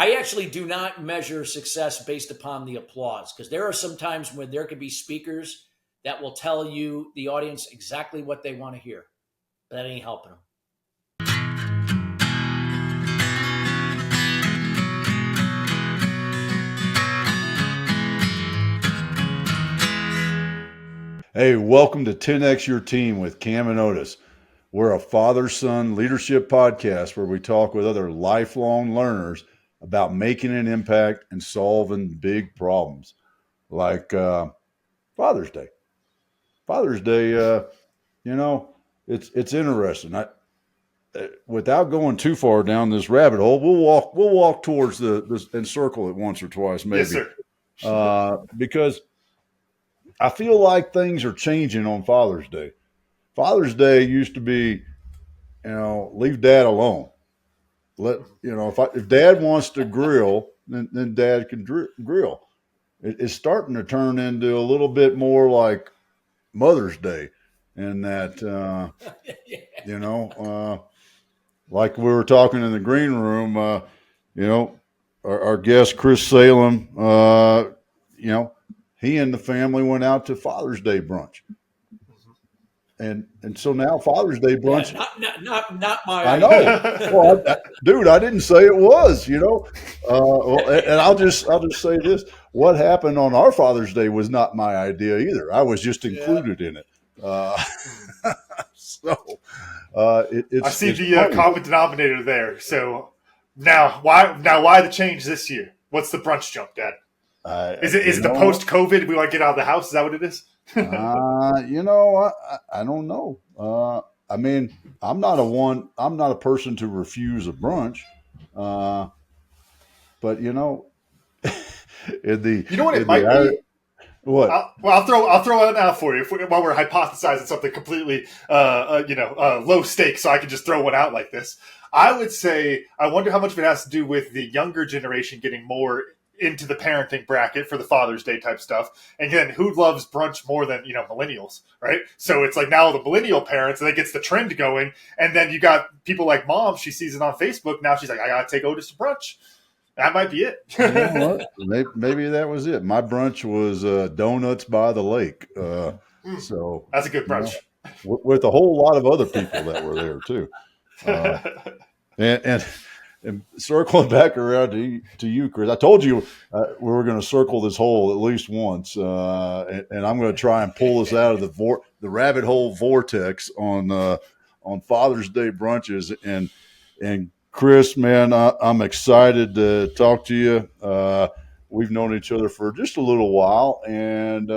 I actually do not measure success based upon the applause, because there are some times when there could be speakers that will tell you, the audience, exactly what they want to hear. But that ain't helping them. Hey, welcome to 10X Your Team with Cam and Otis. We're a father-son leadership podcast where we talk with other lifelong learners about making an impact and solving big problems like Father's Day. Father's Day, it's interesting. Without going too far down this rabbit hole, we'll walk towards this and circle it once or twice, maybe. Yes, sir. Because I feel like things are changing on Father's Day. Father's Day used to be, leave dad alone. If dad wants to grill, then dad can grill. It's starting to turn into a little bit more like Mother's Day, and that, like we were talking in the green room, our guest, Chris Salem, he and the family went out to Father's Day brunch. And so now Father's Day brunch. Yeah, not my I idea. know. Well, dude, I didn't say it was, and I'll just say this. What happened on our Father's Day was not my idea either. I was just included in it. I see the common denominator there. So now why the change this year? What's the brunch jump, Dad? Is it the post-COVID? We want to get out of the house? Is that what it is? I don't know. I'm not a person to refuse a brunch. But you know what it might be? What? I'll throw it out for you while we're hypothesizing something completely, low stakes. So I can just throw one out like this. I would say, I wonder how much of it has to do with the younger generation getting more into the parenting bracket for the Father's Day type stuff. And again, who loves brunch more than, millennials, right? So it's like now the millennial parents, and that gets the trend going. And then you got people like Mom, she sees it on Facebook. Now she's like, I got to take Otis to brunch. That might be it. Maybe that was it. My brunch was donuts by the lake. So that's a good brunch. With a whole lot of other people that were there too. And circling back around to you, Chris, I told you we were going to circle this hole at least once, and I'm going to try and pull us out of the rabbit hole vortex on Father's Day brunches. And Chris, man, I'm excited to talk to you. We've known each other for just a little while, and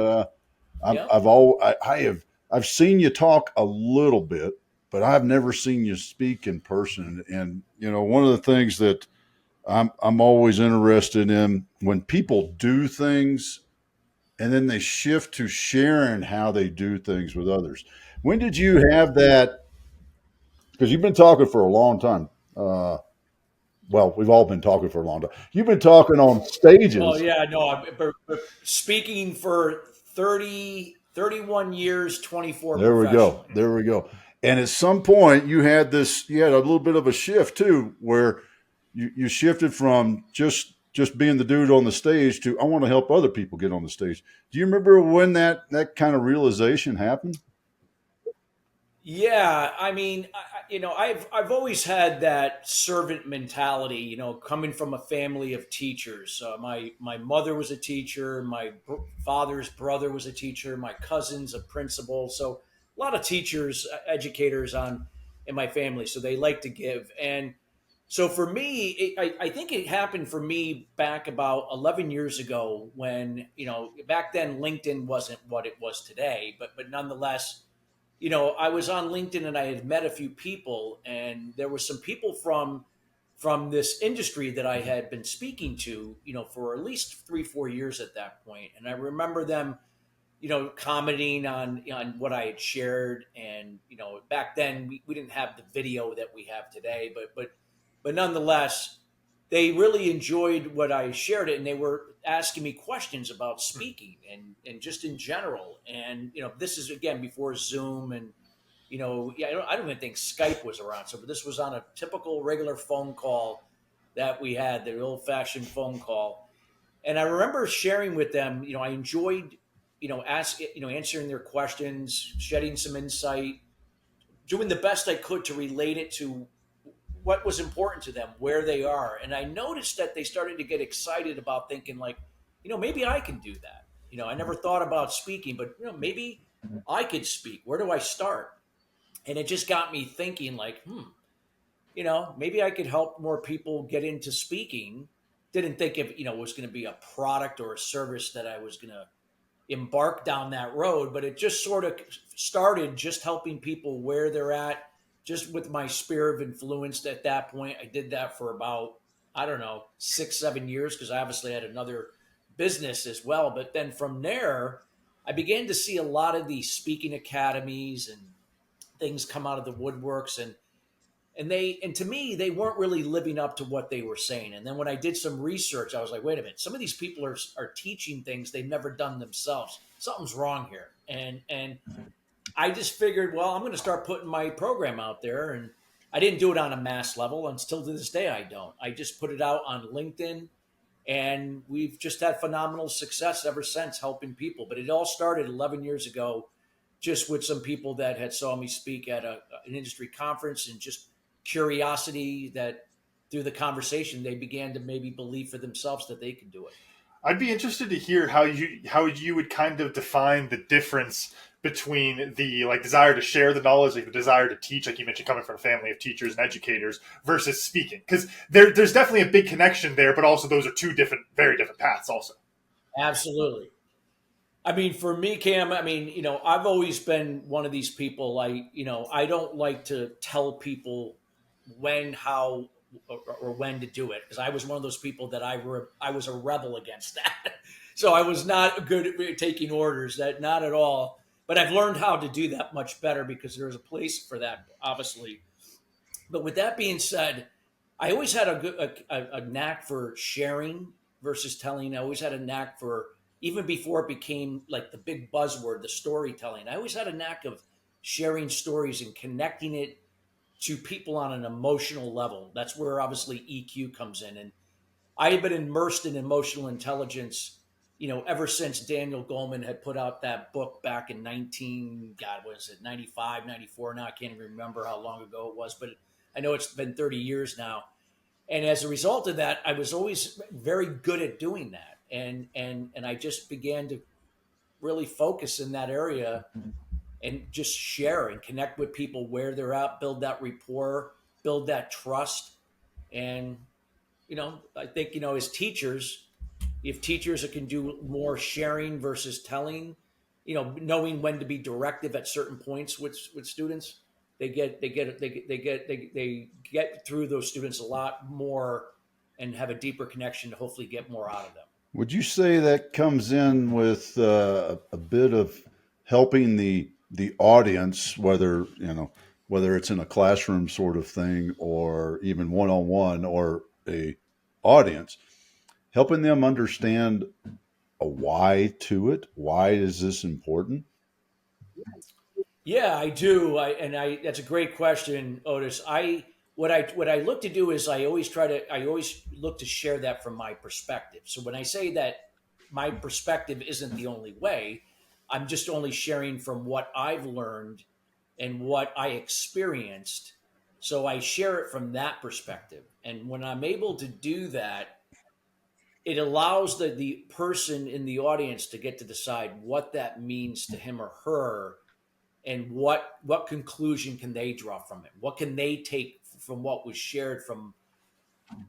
I've seen you talk a little bit, but I've never seen you speak in person. And, one of the things that I'm always interested in, when people do things and then they shift to sharing how they do things with others. When did you have that? Because you've been talking for a long time. Well, we've all been talking for a long time. You've been talking on stages. Oh, yeah, no, but speaking for 31 years, 24 There we go. And at some point you had a little bit of a shift too, where you shifted from just being the dude on the stage to, I want to help other people get on the stage. Do you remember when that kind of realization happened? Yeah, I mean, I've always had that servant mentality. Coming from a family of teachers. My mother was a teacher. My father's brother was a teacher. My cousin's a principal. So a lot of teachers, educators in my family. So they like to give. And so for me, I think it happened for me back about 11 years ago when, back then LinkedIn wasn't what it was today, but nonetheless, I was on LinkedIn and I had met a few people, and there were some people from this industry that I had been speaking to, for at least 3-4 years at that point. And I remember them, commenting on what I had shared. And, back then we didn't have the video that we have today, but nonetheless, they really enjoyed what I shared, and they were asking me questions about speaking and just in general. And, this is, again, before Zoom and, I don't even think Skype was around. So, but this was on a typical regular phone call that we had, the old fashioned phone call. And I remember sharing with them, I enjoyed, answering their questions, shedding some insight, doing the best I could to relate it to what was important to them, where they are. And I noticed that they started to get excited about thinking like, maybe I can do that. I never thought about speaking, but maybe I could speak. Where do I start? And it just got me thinking like, maybe I could help more people get into speaking. Didn't think if, it was going to be a product or a service that I was going to embark down that road, but it just sort of started just helping people where they're at, just with my sphere of influence at that point. I did that for about, I don't know, 6, 7 years, because I obviously had another business as well. But then from there, I began to see a lot of these speaking academies and things come out of the woodworks, and to me they weren't really living up to what they were saying. And then when I did some research, I was like, wait a minute, some of these people are teaching things they've never done themselves. Something's wrong here. And I just figured, well, I'm going to start putting my program out there. And I didn't do it on a mass level, and still to this day I don't. I just put it out on LinkedIn, and we've just had phenomenal success ever since, helping people. But it all started 11 years ago, just with some people that had saw me speak at an industry conference, and just curiosity that through the conversation they began to maybe believe for themselves that they could do it. I'd be interested to hear how you would kind of define the difference between the like desire to share the knowledge, like the desire to teach, like you mentioned, coming from a family of teachers and educators, versus speaking, because there's definitely a big connection there, but also those are two different, very different paths. Also, Absolutely. I mean, for me, Cam, I've always been one of these people. I don't like to tell people when, how, or when to do it, because I was one of those people that I was a rebel against that. So I was not good at taking orders, that not at all. But I've learned how to do that much better, because there's a place for that, obviously. But with that being said, I always had a knack for sharing versus telling. I always had a knack for, even before it became like the big buzzword, the storytelling. I always had a knack of sharing stories and connecting it to people on an emotional level. That's where obviously EQ comes in. And I have been immersed in emotional intelligence, ever since Daniel Goleman had put out that book back in 19, God, what is it, 95, 94 now? I can't even remember how long ago it was, but I know it's been 30 years now. And as a result of that, I was always very good at doing that. And I just began to really focus in that area and just share and connect with people where they're at, build that rapport, build that trust. And, I think, as teachers, if teachers can do more sharing versus telling, knowing when to be directive at certain points with students, they get through those students a lot more and have a deeper connection to hopefully get more out of them. Would you say that comes in with a bit of helping the audience, whether it's in a classroom sort of thing or even one on one or a audience, helping them understand a why to it? Why is this important? Yeah, I do. That's a great question, Otis. What I look to do is I always look to share that from my perspective. So when I say that my perspective isn't the only way, I'm just only sharing from what I've learned and what I experienced. So I share it from that perspective. And when I'm able to do that, it allows the person in the audience to get to decide what that means to him or her, and what conclusion can they draw from it, what can they take from what was shared from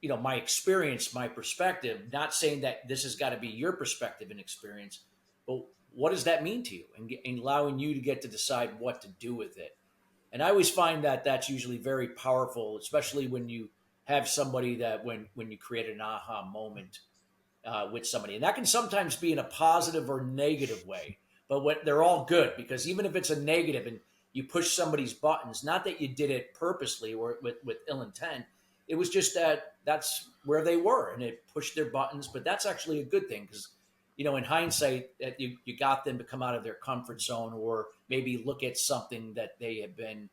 my experience, my perspective. Not saying that this has got to be your perspective and experience, but what does that mean to you, and allowing you to get to decide what to do with it. And I always find that that's usually very powerful, especially when you have somebody that when you create an aha moment with somebody, and that can sometimes be in a positive or negative way. But they're all good, because even if it's a negative and you push somebody's buttons, not that you did it purposely or with ill intent, it was just that that's where they were and it pushed their buttons. But that's actually a good thing, because in hindsight, that you got them to come out of their comfort zone, or maybe look at something that they have been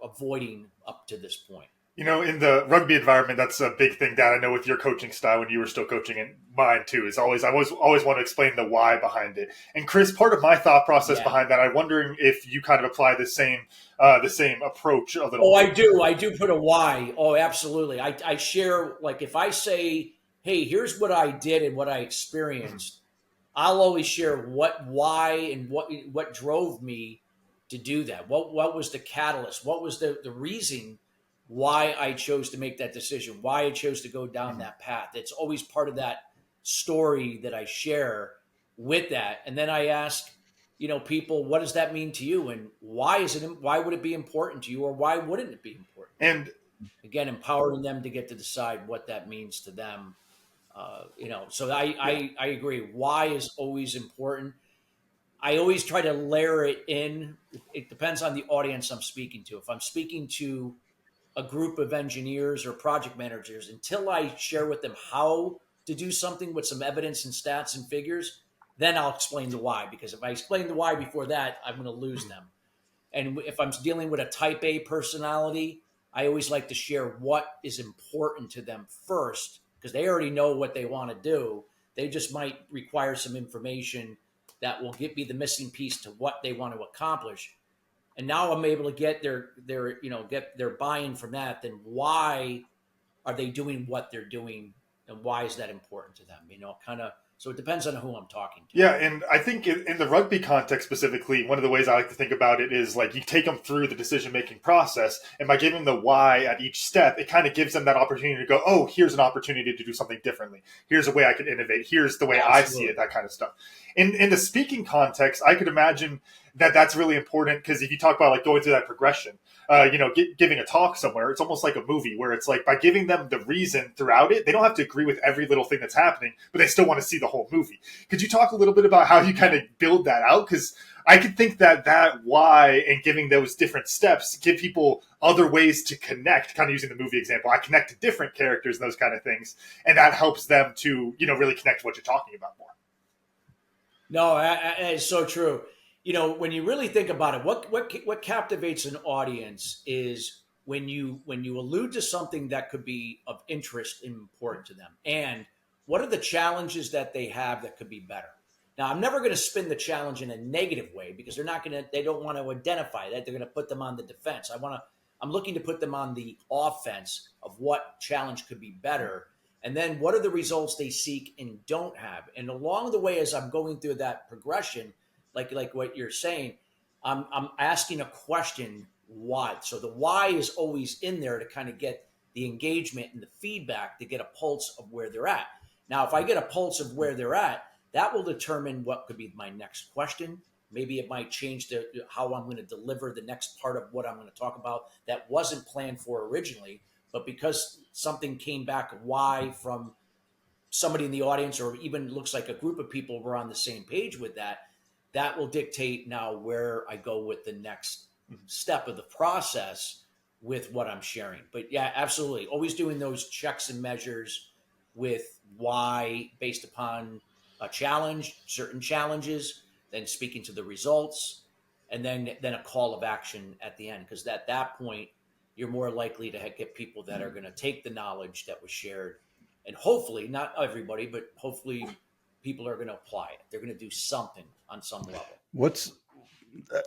avoiding up to this point. You know, in the rugby environment, that's a big thing, Dad. I know with your coaching style when you were still coaching, and mine too, is always want to explain the why behind it. And Chris, part of my thought process Yeah. behind that, I'm wondering if you kind of apply the same approach a little Oh, bit. I do. I do put a why. Oh, absolutely. I share, like, if I say, hey, here's what I did and what I Mhm. experienced, I'll always share why, and what drove me to do that. What was the catalyst? What was the reason why I chose to make that decision? Why I chose to go down Mhm. that path? It's always part of that story that I share with that. And then I ask, people, what does that mean to you, and why would it be important to you, or why wouldn't it be important to you? And Again, empowering them to get to decide what that means to them. So I, yeah, I I agree. Why is always important. I always try to layer it in. It depends on the audience I'm speaking to. If I'm speaking to a group of engineers or project managers, until I share with them how to do something with some evidence and stats and figures, then I'll explain the why. Because if I explain the why before that, I'm going to lose Mhm. them. And if I'm dealing with a type A personality, I always like to share what is important to them first, because they already know what they want to do. They just might require some information that will be the missing piece to what they want to accomplish. And now I'm able to get their buy-in from that. Then why are they doing what they're doing, and why is that important to them? Kind of. So it depends on who I'm talking to. Yeah, and I think in the rugby context specifically, one of the ways I like to think about it is like you take them through the decision making process, and by giving the why at each step, it kind of gives them that opportunity to go, oh, here's an opportunity to do something differently. Here's a way I could innovate. Here's the way I see it. Absolutely. That kind of stuff. In the speaking context, I could imagine that that's really important because if you talk about like going through that progression, giving a talk somewhere, it's almost like a movie where it's like by giving them the reason throughout it, they don't have to agree with every little thing that's happening, but they still want to see the whole movie. Could you talk a little bit about how you kind Yeah. of build that out? Because I could think that why and giving those different steps give people other ways to connect. Kind of using the movie example, I connect to different characters and those kind of things, and that helps them to really connect to what you're talking about more. No, it's so true. When you really think about it, what captivates an audience is when you allude to something that could be of interest and important to them, and what are the challenges that they have that could be better. Now, I'm never going to spin the challenge in a negative way, because they don't want to identify that. They're going to put them on the defense. I'm looking to put them on the offense of what challenge could be better, and then what are the results they seek and don't have. And along the way, as I'm going through that progression, like what you're saying, I'm asking a question, why. So the why is always in there to kind of get the engagement and the feedback, to get a pulse of where they're at. Now, if I get a pulse of where they're at, that will determine what could be my next question. Maybe it might change how I'm going to deliver the next part of what I'm going to talk about that wasn't planned for originally, but because something came back why from somebody in the audience, or even looks like a group of people were on the same page with that, that will dictate now where I go with the next step of the process with what I'm sharing. But yeah, absolutely. Always doing those checks and measures with why, based upon a challenge, certain challenges, then speaking to the results, and then a call of action at the end. Because at that point, you're more likely to get people that are going to take the knowledge that was shared, and hopefully, not everybody, but hopefully people are going to apply it. They're going to do something on some level. What's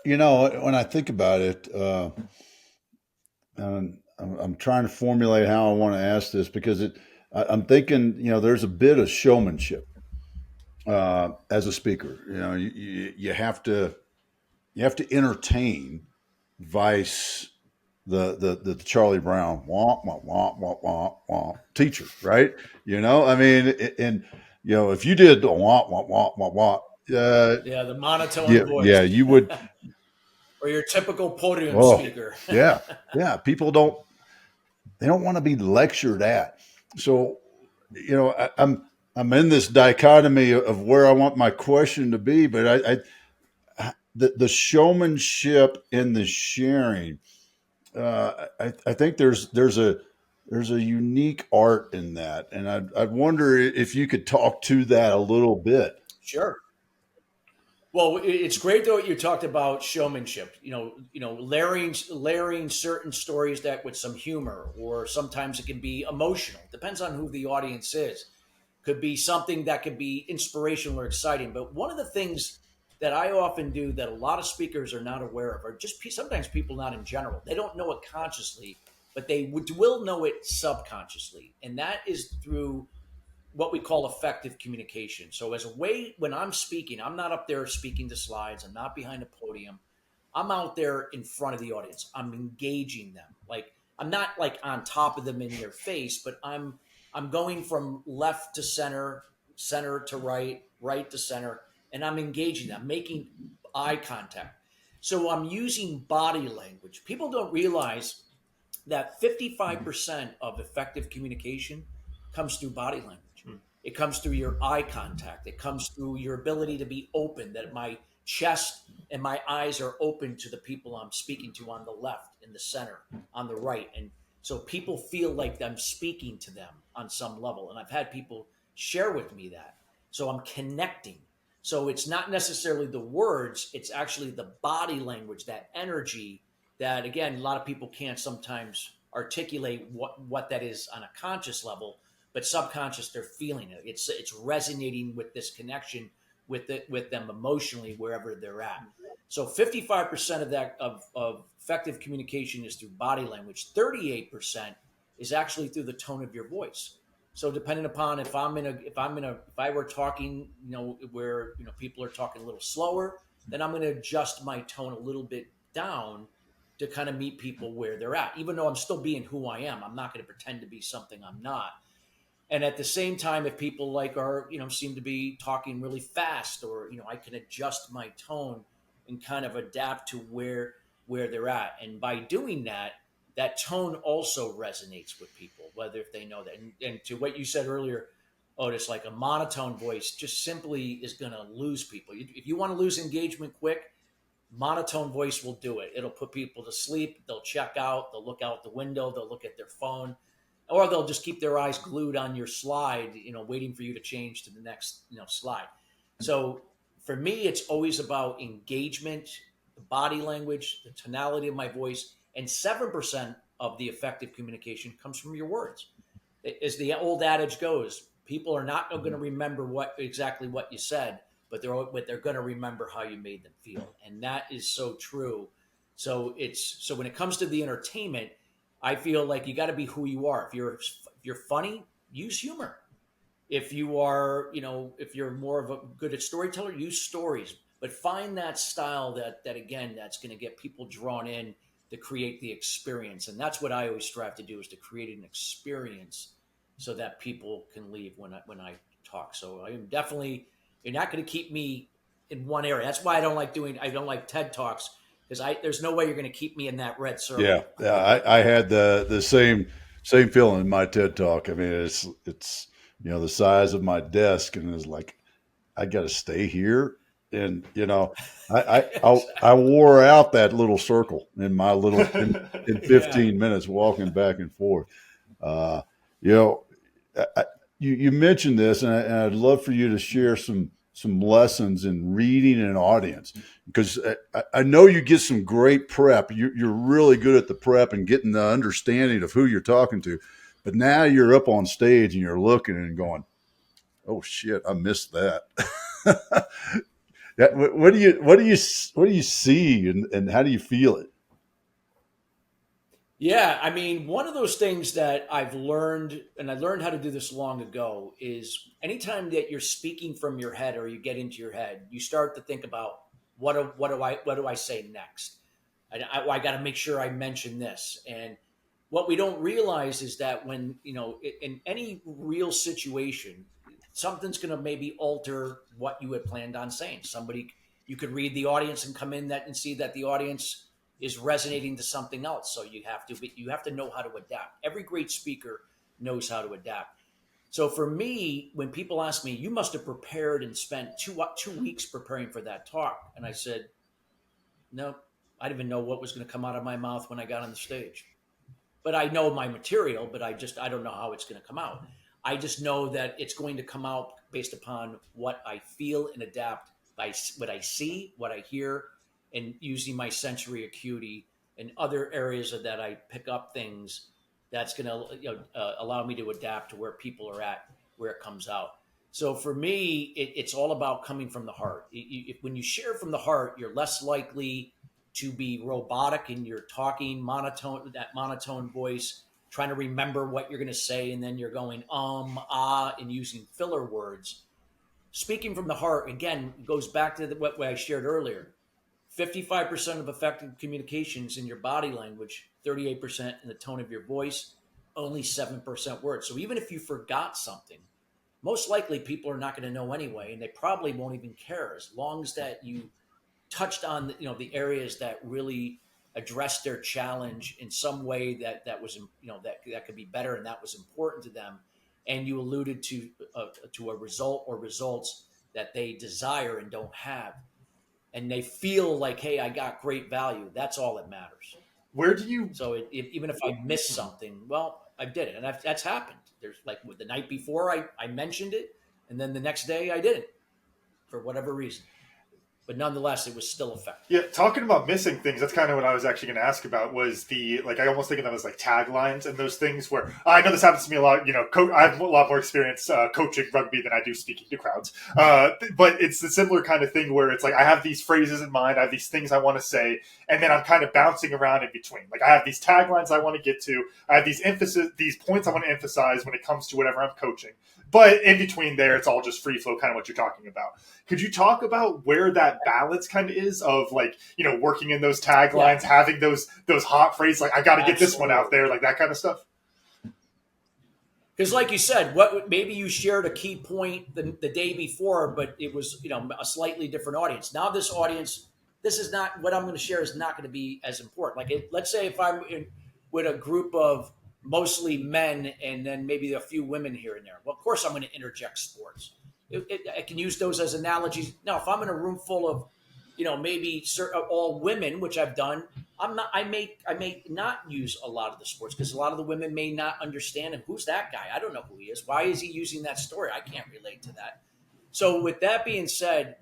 when I think about it, and I'm trying to formulate how I want to ask this because I'm thinking, there's a bit of showmanship as a speaker. You have to entertain, vice the Charlie Brown womp womp womp womp womp womp teacher, right? I mean, and if you did the womp womp womp womp womp, Yeah, the monotone yeah, voice, yeah, you would. or your typical podium Oh, speaker. yeah, yeah. People don't want to be lectured at. So, I'm in this dichotomy of where I want my question to be, but the showmanship and the sharing. I think there's a unique art in that, and I'd wonder if you could talk to that a little bit. Sure. Well, it's great though you talked about showmanship. Layering certain stories that with some humor, or sometimes it can be emotional. Depends on who the audience is. Could be something that could be inspirational or exciting. But one of the things that I often do that a lot of speakers are not aware of, or just sometimes people not in general, they don't know it consciously, but they will know it subconsciously, and that is through what we call effective communication. So, as a way, when I'm speaking, I'm not up there speaking to slides, I'm not behind a podium. I'm out there in front of the audience. I'm engaging them. Like, I'm not like on top of them in their face, but I'm going from left to center, center to right, right to center, and I'm engaging them, making eye contact. So I'm using body language. People don't realize that 55% of effective communication comes through body language. Hmm. It comes through your eye contact. It comes through your ability to be open, that my chest and my eyes are open to the people I'm speaking to on the left, in the center, on the right. And so people feel like I'm speaking to them on some level. And I've had people share with me that. So I'm connecting. So it's not necessarily the words, it's actually the body language, that energy that, again, a lot of people can't sometimes articulate what that is on a conscious level, but subconscious they're feeling it. It's resonating with this connection with them emotionally wherever they're at. So 55% of that of effective communication is through body language. 38% is actually through the tone of your voice. So depending upon if I were talking, where people are talking a little slower, then I'm going to adjust my tone a little bit down to kind of meet people where they're at. Even though I'm still being who I am, I'm not going to pretend to be something I'm not. And at the same time, if people like are, seem to be talking really fast, or, I can adjust my tone and kind of adapt to where they're at. And by doing that, that tone also resonates with people, whether if they know that. And to what you said earlier, Otis, like a monotone voice just simply is going to lose people. If you want to lose engagement quick, monotone voice will do it. It'll put people to sleep. They'll check out. They'll look out the window. They'll look at their phone, or they'll just keep their eyes glued on your slide, waiting for you to change to the next, slide. So for me, it's always about engagement, the body language, the tonality of my voice, and 7% of the effective communication comes from your words. As the old adage goes, people are not going to remember what you said, but they're going to remember how you made them feel, and that is so true. So when it comes to the entertainment, I feel like you got to be who you are. If you're funny, use humor. If you are, if you're more of a good at storyteller, use stories, but find that style that again, that's going to get people drawn in to create the experience. And that's what I always strive to do, is to create an experience so that people can leave when I talk. So I am definitely, you're not going to keep me in one area. That's why I don't like TED Talks, because there's no way you're going to keep me in that red Yeah, circle. yeah. I had the same feeling in my TED talk. I mean, it's the size of my desk, and it's like I got to stay here, and I wore out that little circle in my little in Yeah. 15 minutes walking back and forth. Uh, you know, you mentioned this, and I'd love for you to share some lessons in reading an audience, because I know you get some great prep. You're really good at the prep and getting the understanding of who you're talking to, but now you're up on stage and you're looking and going, "Oh shit, I missed that." Yeah, what do you see, and how do you feel it? Yeah, I mean, one of those things that I've learned, and I learned how to do this long ago, is anytime that you're speaking from your head, or you get into your head, you start to think about what do I say next? I got to make sure I mention this. And what we don't realize is that when, in any real situation, something's going to maybe alter what you had planned on saying. You could read the audience and come in that and see that the audience is resonating to something else. So you have to know how to adapt. Every great speaker knows how to adapt. So for me, when people ask me, "You must have prepared and spent 2 weeks preparing for that talk," and I said, "No, I didn't even know what was going to come out of my mouth when I got on the stage. But I know my material, but I don't know how it's going to come out. I just know that it's going to come out based upon what I feel and adapt what I see, what I hear, and using my sensory acuity and other areas of that I pick up things that's going to allow me to adapt to where people are at, where it comes out. So for me, it's all about coming from the heart. When you share from the heart, you're less likely to be robotic in your talking, that monotone voice, trying to remember what you're going to say, and then you're going and using filler words. Speaking from the heart again goes back to what I shared earlier. 55% of effective communications in your body language, 38% in the tone of your voice, only 7% words. So even if you forgot something, most likely people are not going to know anyway, and they probably won't even care, as long as that you touched on the areas that really addressed their challenge in some way that was that could be better and that was important to them, and you alluded to a result or results that they desire and don't have, and they feel like, hey, I got great value. That's all that matters. Where do you? So even if I miss something, well, I did it, and that's happened. There's like the night before I mentioned it, and then the next day I didn't, for whatever reason. But nonetheless, it was still effective. Yeah, talking about missing things, that's kind of what I was actually going to ask about. Was I almost think of them as like taglines and those things where I know this happens to me a lot. I have a lot more experience coaching rugby than I do speaking to crowds. But it's a similar kind of thing where it's like I have these phrases in mind, I have these things I want to say, and then I'm kind of bouncing around in between. Like I have these taglines I want to get to, I have these points I want to emphasize when it comes to whatever I'm coaching. But in between there, it's all just free flow, kind of what you're talking about. Could you talk about where that balance kind of is of working in those taglines, having those hot phrases, like I got to get this one out there, like that kind of stuff? Because like you said, maybe you shared a key point the day before, but it was a slightly different audience. Now this audience, this is not what I'm going to share is not going to be as important. Like let's say if I'm with a group of mostly men and then maybe a few women here and there. Well, of course I'm going to interject sports. I can use those as analogies. Now, if I'm in a room full of, maybe all women, which I've done, I may not use a lot of the sports because a lot of the women may not understand him. Who's that guy? I don't know who he is. Why is he using that story? I can't relate to that. So with that being said,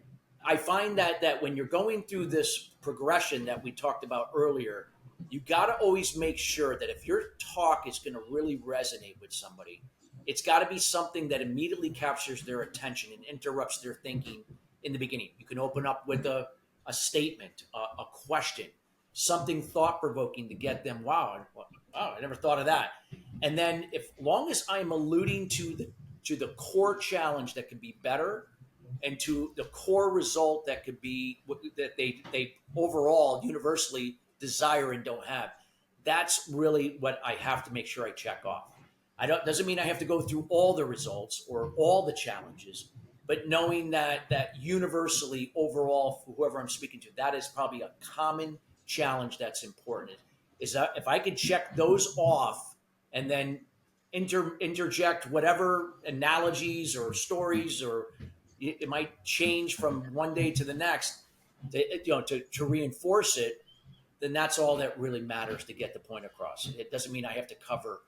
I find that when you're going through this progression that we talked about earlier, you got to always make sure that if your talk is going to really resonate with somebody, it's got to be something that immediately captures their attention and interrupts their thinking in the beginning. You can open up with a statement, a question, something thought-provoking to get them, wow, I never thought of that. And then long as I'm alluding to the core challenge that could be better and to the core result that could be that they overall universally desire and don't have, that's really what I have to make sure I check off. Doesn't mean I have to go through all the results or all the challenges, but knowing that universally overall, for whoever I'm speaking to, that is probably a common challenge that's important. Is that if I could check those off and then interject whatever analogies or stories, or it might change from one day to the next to reinforce it, then that's all that really matters to get the point across. It doesn't mean I have to cover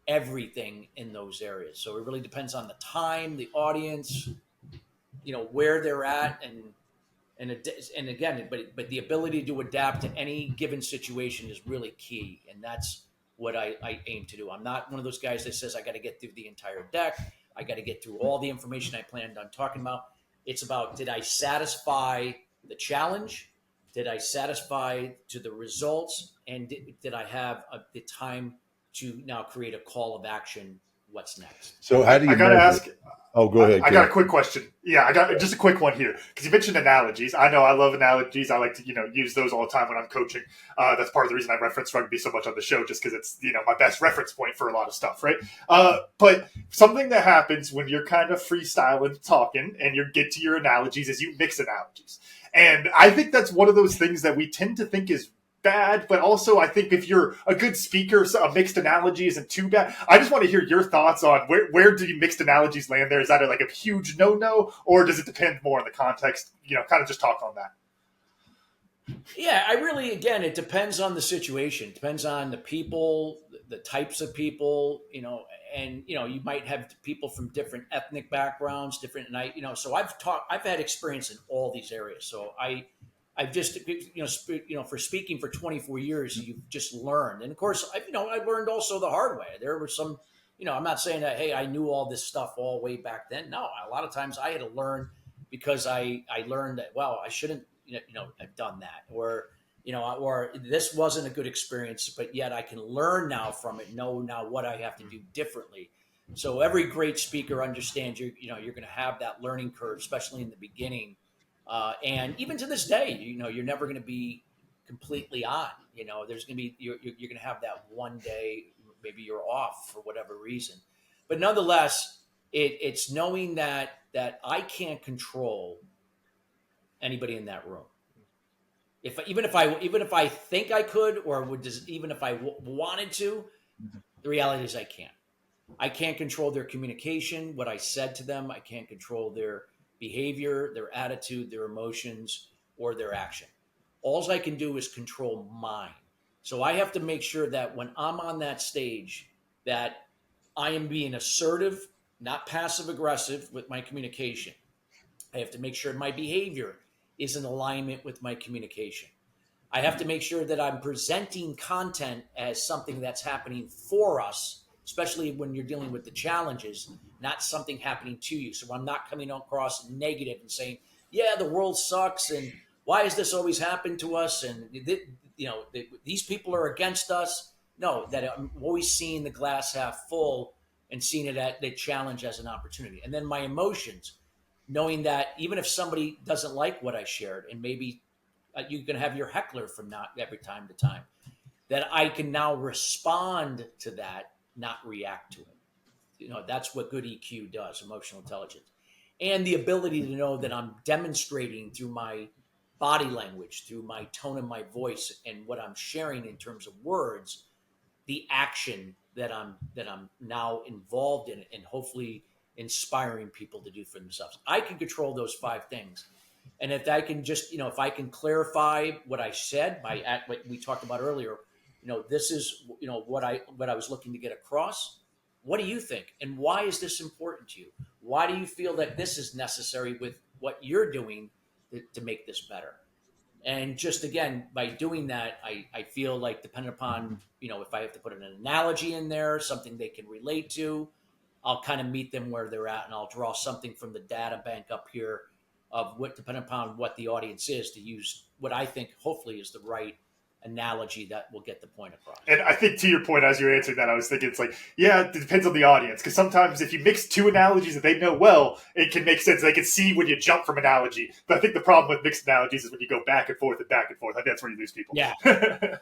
everything in those areas. So it really depends on the time, the audience, where they're at, and again, but the ability to adapt to any given situation is really key, and that's what I aim to do. I'm not one of those guys that says I got to get through the entire deck. I got to get through all the information I planned on talking about. It's about, did I satisfy the challenge? Did I satisfy to the results? And did I have the time to now create a call of action? What's next? So how do you? I gotta ask. Oh, go ahead. I got a quick question. Yeah, I got just a quick one here because you mentioned analogies. I know I love analogies. I like to use those all the time when I'm coaching. That's part of the reason I reference rugby so much on the show, just because it's my best reference point for a lot of stuff, right? But something that happens when you're kind of freestyling, talking, and you get to your analogies is you mix analogies, and I think that's one of those things that we tend to think is bad, but also I think if you're a good speaker, so a mixed analogy isn't too bad. I just want to hear your thoughts on where do mixed analogies land there? Is that like a huge no-no, or does it depend more on the context? Kind of just talk on that. Yeah, again, it depends on the situation. It depends on the people, the types of people, and you might have people from different ethnic backgrounds, different, and so I've had experience in all these areas. So I've just, for speaking for 24 years, you've just learned. And of course, I learned also the hard way. There were some, I'm not saying that, hey, I knew all this stuff all way back then. No, a lot of times I had to learn because I learned that, well, I shouldn't, have done that, or this wasn't a good experience, but yet I can learn now from it, know now what I have to do differently. So every great speaker understands you're going to have that learning curve, especially in the beginning. And even to this day, you're never going to be completely on. There's going to be you're going to have that one day, maybe you're off for whatever reason, but nonetheless, it's knowing that I can't control anybody in that room. Even if I think I could, or even if I wanted to, the reality is I can't. I can't control their communication, what I said to them. I can't control their behavior, their attitude, their emotions, or their action. All I can do is control mine. So I have to make sure that when I'm on that stage, that I am being assertive, not passive aggressive with my communication. I have to make sure my behavior is in alignment with my communication. I have to make sure that I'm presenting content as something that's happening for us, especially when you're dealing with the challenges, not something happening to you. So I'm not coming across negative and saying, yeah, the world sucks, and why has this always happened to us? And these people are against us. No, that I'm always seeing the glass half full and seeing it at the challenge as an opportunity. And then my emotions, knowing that even if somebody doesn't like what I shared, and maybe you can have your heckler from not every time to time, that I can now respond to that, not react to it. That's what good EQ does, emotional intelligence. And the ability to know that I'm demonstrating through my body language, through my tone of my voice, and what I'm sharing in terms of words, the action that I'm now involved in, and hopefully inspiring people to do for themselves. I can control those 5 things. And if I can just, if I can clarify what I said by what we talked about earlier, this is, what I was looking to get across. What do you think? And why is this important to you? Why do you feel that this is necessary with what you're doing to make this better? And just again, by doing that, I feel like, depending upon, if I have to put an analogy in there, something they can relate to, I'll kind of meet them where they're at, and I'll draw something from the data bank up here of what, depending upon what the audience is, to use what I think hopefully is the right analogy that will get the point across. And I think, to your point, as you're answering that, I was thinking it's like, yeah, it depends on the audience. Because sometimes if you mix 2 analogies that they know well, it can make sense. They can see when you jump from analogy. But I think the problem with mixed analogies is when you go back and forth and back and forth. I think that's where you lose people. Yeah.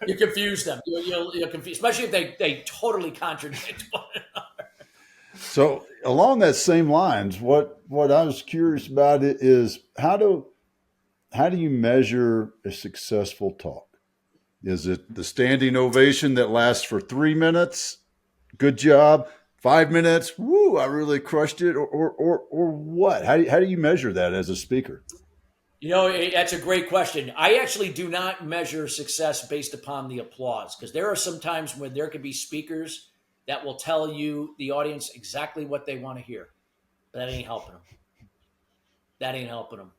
You confuse them. You'll confuse, especially if they totally contradict one another. So along that same lines, what I was curious about it is how do you measure a successful talk? Is it the standing ovation that lasts for 3 minutes? Good job. 5 minutes. Woo! I really crushed it. Or what? How do you measure that as a speaker? That's a great question. I actually do not measure success based upon the applause, because there are some times when there could be speakers that will tell you, the audience, exactly what they want to hear. But that ain't helping them. That ain't helping them.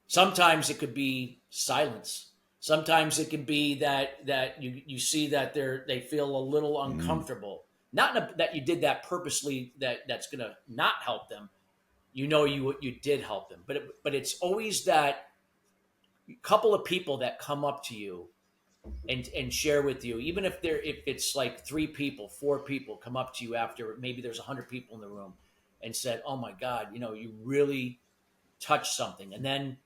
Sometimes it could be silence. Sometimes it can be that you see that they feel a little uncomfortable. Not that you did that purposely, that's going to not help them. You did help them, but it's always that couple of people that come up to you and share with you, even if it's like 3 people, 4 people come up to you after maybe there's 100 people in the room and said, "Oh my God, you really touched something," and then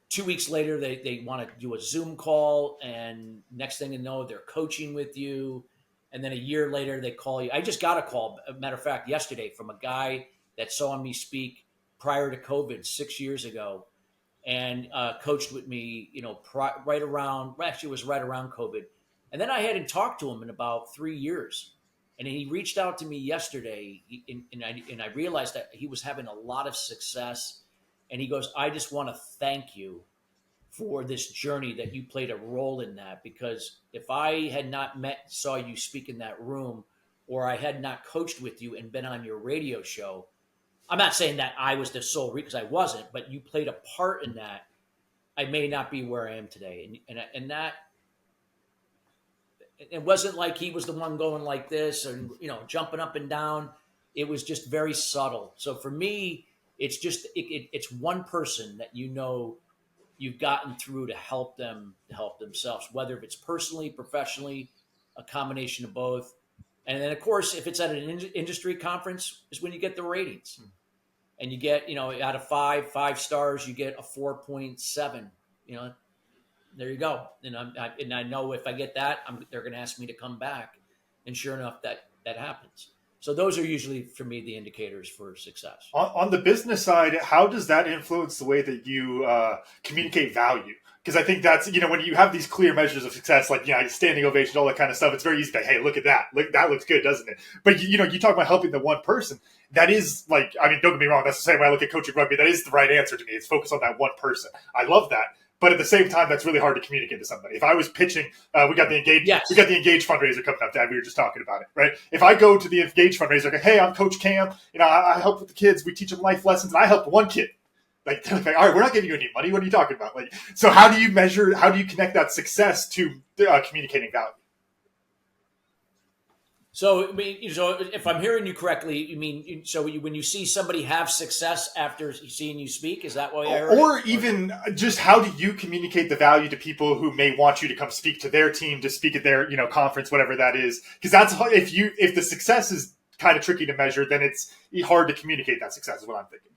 2 weeks later, they want to do a Zoom call, and next thing you know, they're coaching with you. And then a year later, they call you. I just got a call, a matter of fact, yesterday, from a guy that saw me speak prior to COVID 6 years ago, and coached with me, right around COVID. And then I hadn't talked to him in about 3 years. And he reached out to me yesterday, and I realized that he was having a lot of success. And he goes, "I just want to thank you for this journey, that you played a role in that. Because if I had not saw you speak in that room, or I had not coached with you and been on your radio show, I'm not saying that I was the sole reason, because I wasn't, but you played a part in that. I may not be where I am today. And that, it wasn't like he was the one going like this and, jumping up and down. It was just very subtle. So for me, it's just, it's one person that, you've gotten through to help them to help themselves, whether it's personally, professionally, a combination of both. And then, of course, if it's at an industry conference, is when you get the ratings, and you get, out of 5 stars, you get a 4.7. There you go. And I know if I get that, they're going to ask me to come back, and sure enough, that happens. So those are usually, for me, the indicators for success. On the business side, how does that influence the way that you communicate value? Because I think that's, when you have these clear measures of success, like, standing ovation, all that kind of stuff, it's very easy to, hey, look at that. Look, that looks good, doesn't it? But, you talk about helping the one person. That is, like, I mean, don't get me wrong. That's the same way I look at coaching rugby. That is the right answer to me. It's focus on that one person. I love that. But at the same time, that's really hard to communicate to somebody. If I was pitching, we got the Engage fundraiser coming up, Dad. We were just talking about it, right? If I go to the Engage fundraiser, like, hey, I'm Coach Cam. I help with the kids. We teach them life lessons, and I helped one kid. Like, all right, we're not giving you any money. What are you talking about? Like, so how do you measure? How do you connect that success to communicating value? So, if I'm hearing you correctly, you mean, when you see somebody have success after seeing you speak, is that why I heard Or even just how do you communicate the value to people who may want you to come speak to their team, to speak at their, conference, whatever that is? Because that's if the success is kind of tricky to measure, then it's hard to communicate that success, is what I'm thinking.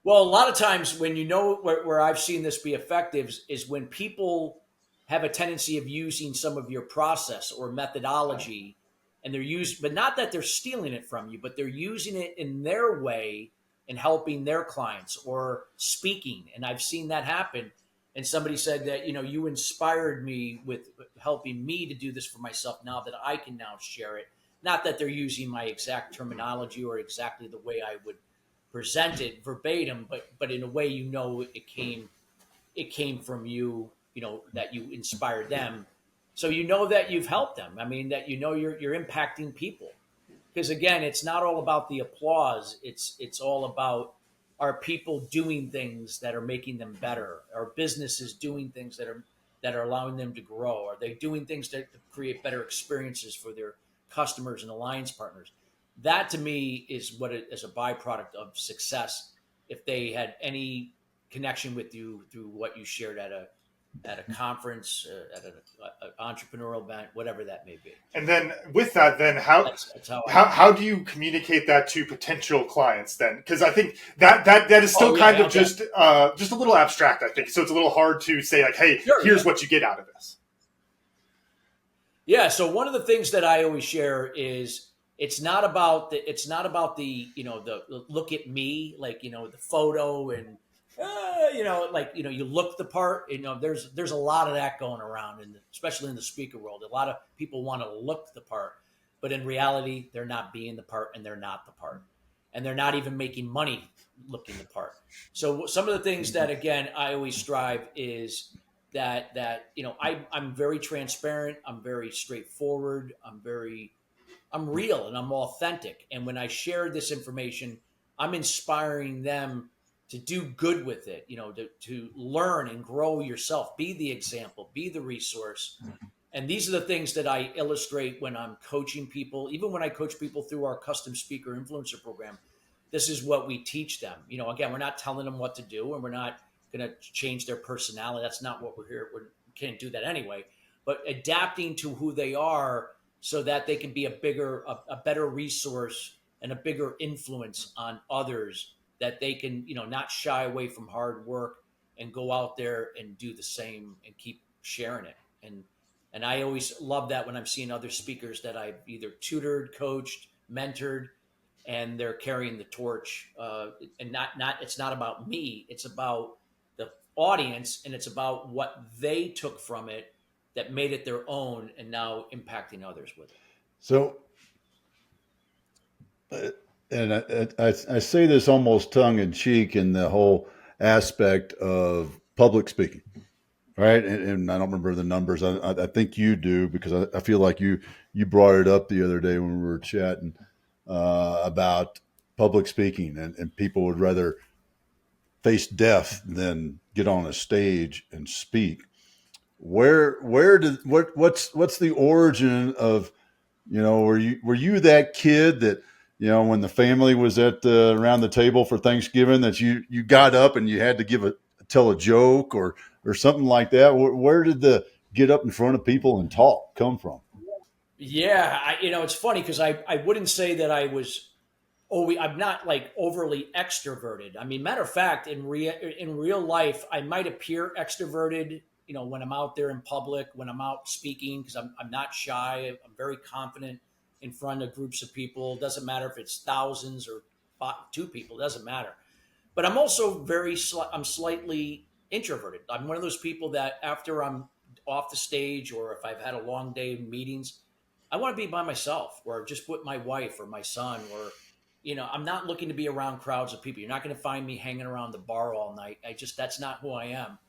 Well, a lot of times when where I've seen this be effective is when people have a tendency of using some of your process or methodology, and but not that they're stealing it from you, but they're using it in their way and helping their clients or speaking. And I've seen that happen. And somebody said that, you inspired me with helping me to do this for myself, now that I can now share it. Not that they're using my exact terminology or exactly the way I would present it verbatim, but in a way, it came from you, that you inspired them. So that you've helped them. I mean, that you're impacting people. Because again, it's not all about the applause. It's all about, are people doing things that are making them better? Are businesses doing things that are allowing them to grow? Are they doing things to create better experiences for their customers and alliance partners? That to me is what is a byproduct of success. If they had any connection with you through what you shared at a conference, at an entrepreneurial event, whatever that may be. And then with that, then how do you communicate that to potential clients then? Because I think that is still just a little abstract, I think. So it's a little hard to say, like, hey, here's what you get out of this. Yeah. So one of the things that I always share is it's not about the the look at me, like, the photo and, you look the part. There's a lot of that going around, especially in the speaker world. A lot of people want to look the part, but in reality, they're not being the part, and they're not the part, and they're not even making money looking the part. So some of the things that, again, I always strive is that I'm very transparent. I'm very straightforward. I'm real, and I'm authentic. And when I share this information, I'm inspiring them to do good with it, to learn and grow yourself, be the example, be the resource. And these are the things that I illustrate when I'm coaching people. Even when I coach people through our custom speaker influencer program, this is what we teach them. Again, we're not telling them what to do, and we're not going to change their personality. That's not what we're here. We can't do that anyway, but adapting to who they are so that they can be a better resource and a bigger influence on others, that they can, not shy away from hard work and go out there and do the same and keep sharing it. And I always love that when I'm seeing other speakers that I've either tutored, coached, mentored, and they're carrying the torch. And it's not about me. It's about the audience, and it's about what they took from it that made it their own, and now impacting others with it. So, and I say this almost tongue in cheek in the whole aspect of public speaking. right? And I don't remember the numbers. I think you do, because I feel like you brought it up the other day when we were chatting about public speaking, and people would rather face death than get on a stage and speak. Where did what's the origin of, were you that kid that, when the family was at around the table for Thanksgiving, that you got up and you had to tell a joke or something like that? Where did the get up in front of people and talk come from? Yeah, it's funny because I wouldn't say that I was. Oh, I'm not like overly extroverted. I mean, matter of fact, in real life, I might appear extroverted. When I'm out there in public, when I'm out speaking, because I'm not shy. I'm very confident in front of groups of people. Doesn't matter if it's thousands or two people. Doesn't matter. But I'm also I'm slightly introverted. I'm one of those people that after I'm off the stage, or if I've had a long day of meetings, I want to be by myself, or just with my wife or my son, or I'm not looking to be around crowds of people. You're not going to find me hanging around the bar all night. That's not who I am.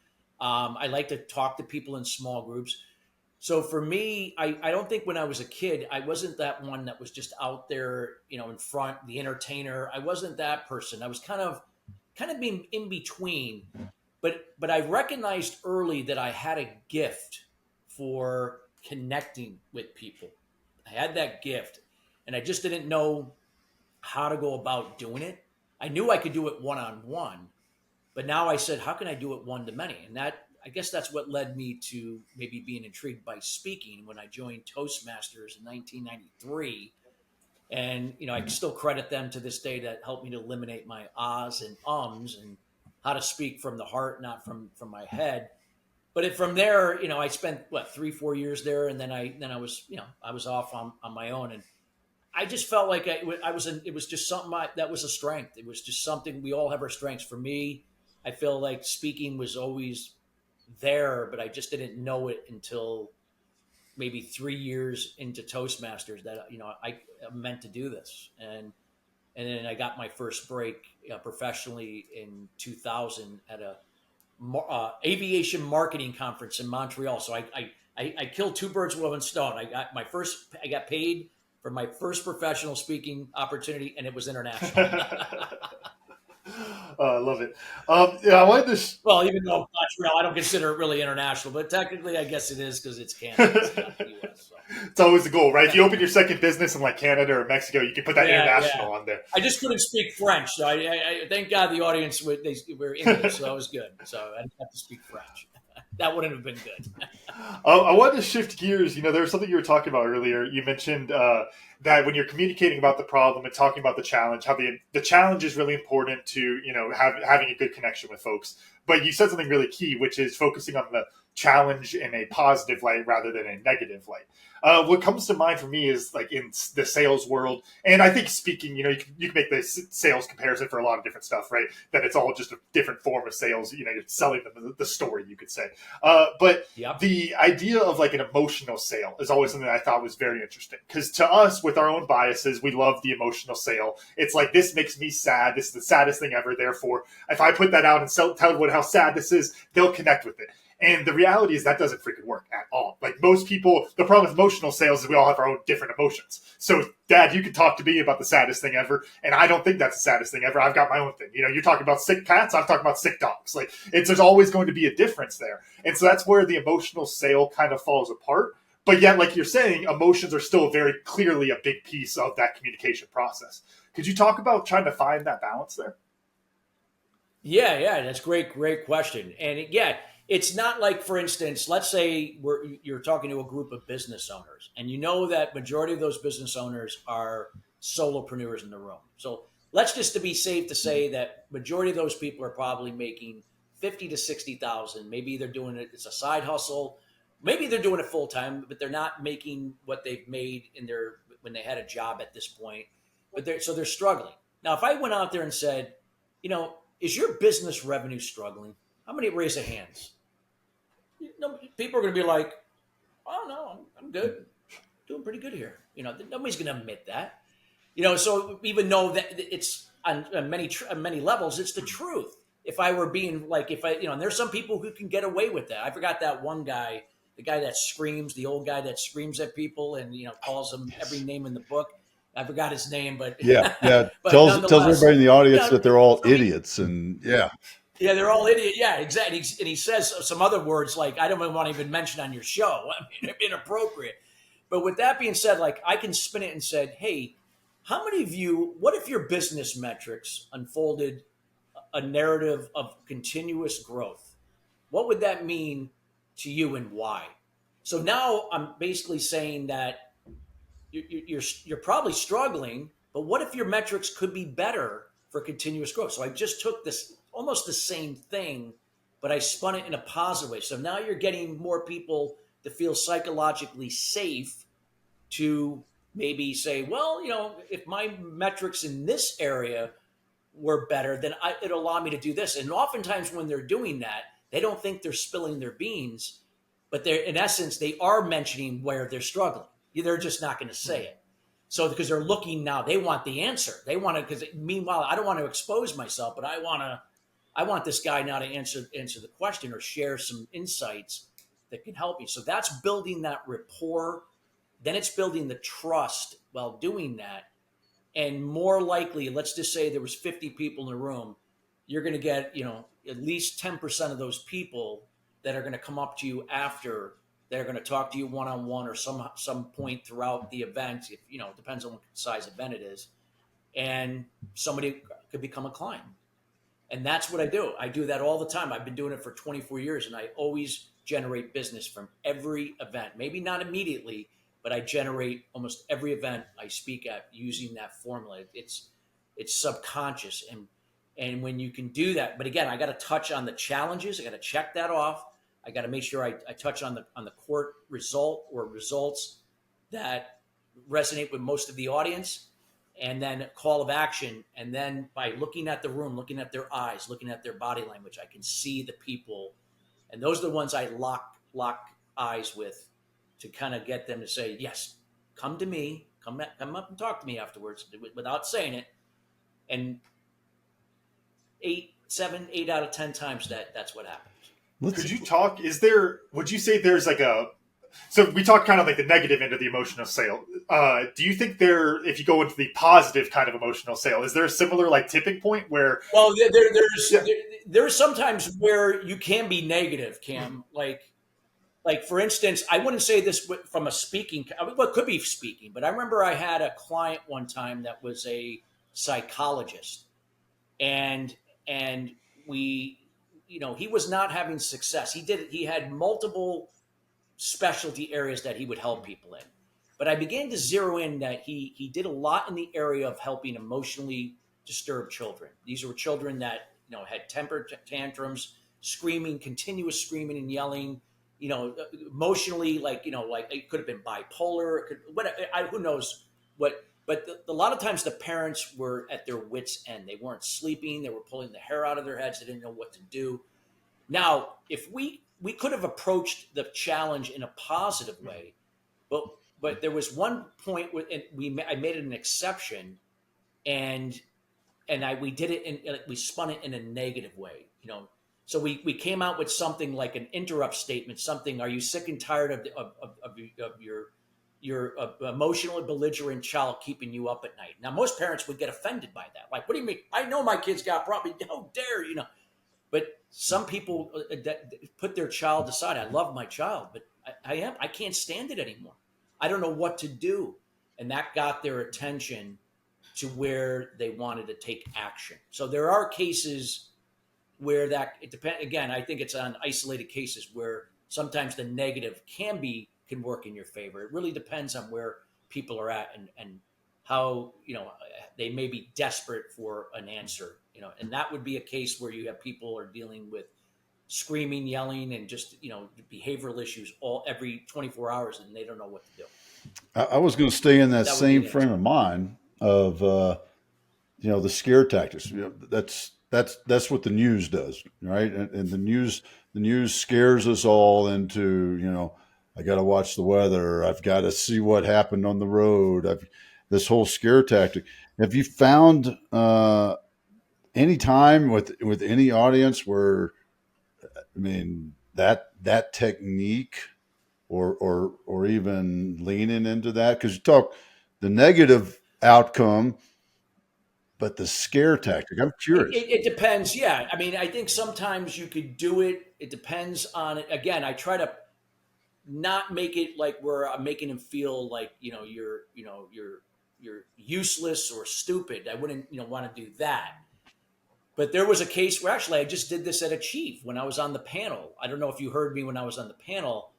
I like to talk to people in small groups. So for me, I don't think when I was a kid, I wasn't that one that was just out there, in front, the entertainer. I wasn't that person. I was kind of being in between. But I recognized early that I had a gift for connecting with people. I had that gift, and I just didn't know how to go about doing it. I knew I could do it one on one, but now I said, how can I do it one to many? And I guess that's what led me to maybe being intrigued by speaking when I joined Toastmasters in 1993. And I still credit them to this day that helped me to eliminate my ahs and ums, and how to speak from the heart, not from my head. But from there, I spent 3-4 years there, and then I was I was off on my own, and I just felt like it was just something that was a strength. It was just something. We all have our strengths. For me, I feel like speaking was always there, but I just didn't know it until maybe 3 years into Toastmasters that I meant to do this, and then I got my first break professionally in 2000 at a aviation marketing conference in Montreal. So I killed two birds with one stone. I got paid for my first professional speaking opportunity, and it was international. I love it. Yeah, I wanted to. Well, even though Montreal, I don't consider it really international, but technically, I guess it is because it's Canada. It's not the U.S. So. It's always the goal, right? If you open your second business in like Canada or Mexico, you can put that international on there. I just couldn't speak French, so I thank God the audience they were English, so that was good. So I didn't have to speak French. That wouldn't have been good. I wanted to shift gears. There was something you were talking about earlier. You mentioned that when you're communicating about the problem and talking about the challenge, how the challenge is really important to having a good connection with folks. But you said something really key, which is focusing on the challenge in a positive light rather than a negative light. What comes to mind for me is like in the sales world, and I think speaking, you can make the sales comparison for a lot of different stuff, right? That it's all just a different form of sales. You're selling them the story, you could say. But Yep. The idea of like an emotional sale is always something that I thought was very interesting, because to us, with our own biases, we love the emotional sale. It's like, this makes me sad. This is the saddest thing ever. Therefore, if I put that out and tell everyone how sad this is, they'll connect with it. And the reality is that doesn't freaking work at all. Like most people, the problem with emotional sales is we all have our own different emotions. So, Dad, you can talk to me about the saddest thing ever, and I don't think that's the saddest thing ever. I've got my own thing. You're talking about sick cats. I'm talking about sick dogs. Like there's always going to be a difference there. And so that's where the emotional sale kind of falls apart. But yet, like you're saying, emotions are still very clearly a big piece of that communication process. Could you talk about trying to find that balance there? Yeah, that's great question. And it's not like, for instance, let's say you're talking to a group of business owners, and you know that majority of those business owners are solopreneurs in the room. So let's just to be safe to say that majority of those people are probably making 50 to 60,000. Maybe they're doing it; it's a side hustle. Maybe they're doing it full time, but they're not making what they've made when they had a job at this point. But they're struggling. Now, if I went out there and said, is your business revenue struggling? How many raise their hands? People are going to be like, "Oh no, I'm good, doing pretty good here." Nobody's going to admit that. So even though that it's on many levels, it's the truth. if I were being like, if I, and there's some people who can get away with that. I forgot that one guy, the guy that screams, the old guy that screams at people and, calls them every Yes. name in the book. I forgot his name, but, Yeah, yeah. but Tells everybody nonetheless, in the audience that they're all some people, idiots, and yeah. yeah, they're all idiot. Yeah, exactly. And he says some other words like, I don't even want to even mention on your show. I mean, inappropriate. But with that being said, like I can spin it and said, hey, how many of you, what if your business metrics unfolded a narrative of continuous growth? What would that mean to you and why? So now I'm basically saying that you're probably struggling, but what if your metrics could be better for continuous growth? So I just took this almost the same thing, but I spun it in a positive way. So now you're getting more people to feel psychologically safe to maybe say, well, if my metrics in this area were better, then it'll allow me to do this. And oftentimes when they're doing that, they don't think they're spilling their beans, but they're in essence they are mentioning where they're struggling. They're just not going to say it. So because they're looking now, they want the answer. They want to, because meanwhile, I don't want to expose myself, but I want this guy now to answer the question or share some insights that can help me. So that's building that rapport. Then it's building the trust while doing that. And more likely, let's just say there was 50 people in the room, you're going to get, at least 10% of those people that are going to come up to you after, that are going to talk to you one-on-one or some point throughout the event. If, it depends on what size event it is. And somebody could become a client. And that's what I do. I do that all the time. I've been doing it for 24 years, and I always generate business from every event. Maybe not immediately, but I generate almost every event I speak at using that formula. It's subconscious, and when you can do that, but again, I got to touch on the challenges. I got to check that off. I got to make sure I touch on the court result or results that resonate with most of the audience, and then a call of action. And then by looking at the room, looking at their eyes, looking at their body language, I can see the people, and those are the ones I lock eyes with to kind of get them to say, yes, come to me, come up and talk to me afterwards without saying it. And 8 out of 10 times that's what happens. Could you talk? Would you say there's like so we talked kind of like the negative end of the emotional sale. Do you think if you go into the positive kind of emotional sale, is there a similar like tipping point where? Well, there's sometimes where you can be negative, Cam. Like for instance, I wouldn't say this from a speaking, well, it could be speaking, but I remember I had a client one time that was a psychologist, and we, he was not having success. He had multiple specialty areas that he would help people in, but I began to zero in that he did a lot in the area of helping emotionally disturbed children. These were children that had temper tantrums, screaming, continuous screaming and yelling, emotionally, like it could have been bipolar, who knows what. But a lot of times the parents were at their wits' end. They weren't sleeping. They were pulling the hair out of their heads. They didn't know what to do. Now, if we could have approached the challenge in a positive way, but there was one point where I made it an exception, and we did it we spun it in a negative way, So we came out with something like an interrupt statement, something: are you sick and tired of your emotional belligerent child keeping you up at night? Now, most parents would get offended by that. Like, what do you mean? I know my kid's got problems. How dare you? But some people that put their child aside. I love my child, but I can't stand it anymore. I don't know what to do, and that got their attention to where they wanted to take action. So there are cases where it depends. Again, I think it's on isolated cases where sometimes the negative can work in your favor. It really depends on where people are at and how they may be desperate for an answer. And that would be a case where you have people are dealing with screaming, yelling, and just behavioral issues every 24 hours, and they don't know what to do. I was going to stay in that That would be same the frame answer. of mind of the scare tactics. That's what the news does, right? And the news scares us all into I got to watch the weather. I've got to see what happened on the road. This whole scare tactic. Have you found any time with any audience where, I mean, that technique or even leaning into that, because you talk the negative outcome, but the scare tactic. I'm curious. It depends. Yeah. I mean, I think sometimes you could do it. It depends on it. Again, I try to not make it like where I'm making him feel like, you're useless or stupid. I wouldn't, want to do that. But there was a case where actually I just did this at a chief when I was on the panel. I don't know if you heard me when I was on the panel.